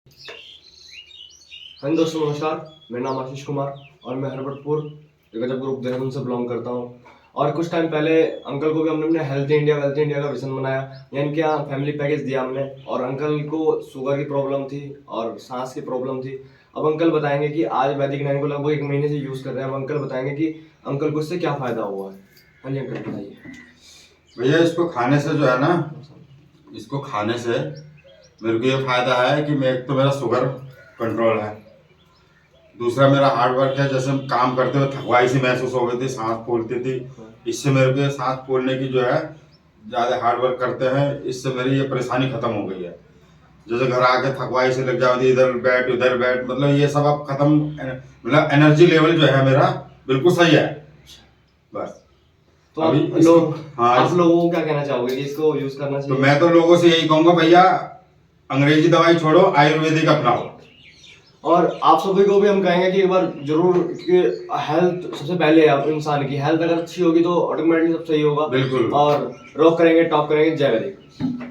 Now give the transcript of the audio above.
हाँ दोस्तों नमस्कार, मेरा नाम आशीष कुमार और मैं हरबटपुर गजब ग्रुप देहरादून से बिलोंग करता हूँ। और कुछ टाइम पहले अंकल को भी हमने अपने हेल्थ इंडिया का विजन बनाया, यानी कि यहाँ फैमिली पैकेज दिया हमने। और अंकल को शुगर की प्रॉब्लम थी और सांस की प्रॉब्लम थी। अब अंकल बताएंगे कि आज वैदिक नाइन को लगभग 1 महीने से यूज़ कर रहे हैं। अब अंकल बताएंगे कि अंकल को इससे क्या फ़ायदा हुआ है। हाँ जी अंकल बताइए। भैया इसको खाने से जो है ना, इसको खाने से मेरे को ये फायदा है कि मैं एक तो मेरा शुगर कंट्रोल है, दूसरा मेरा हार्ड वर्क है। जैसे हम काम करते हुए थकवाई सी महसूस हो गई थी, सांस फूलती थी, इससे मेरे को सांस फूलने की जो है, ज़्यादा हार्ड वर्क करते हैं इससे मेरी ये परेशानी खत्म हो गई है। जैसे घर आके थकवाई से लग जाती, इधर बैठ उधर बैठ, मतलब ये सब अब खत्म। मतलब एनर्जी लेवल जो है मेरा बिल्कुल सही है बस। तो अभी आप लोग हाँ, आप लोगों को क्या कहना चाहोगे कि इसको यूज़ करना चाहिए? तो मैं तो लोगों से यही कहूँगा भैया, अंग्रेजी दवाई छोड़ो, आयुर्वेदिक अपनाओ। और आप सभी को भी हम कहेंगे कि एक बार जरूर, कि हेल्थ सबसे पहले है। आप इंसान की हेल्थ अगर अच्छी होगी तो ऑटोमेटिकली सब सही होगा। बिल्कुल। और रॉक करेंगे, टॉप करेंगे। जय वैदिक।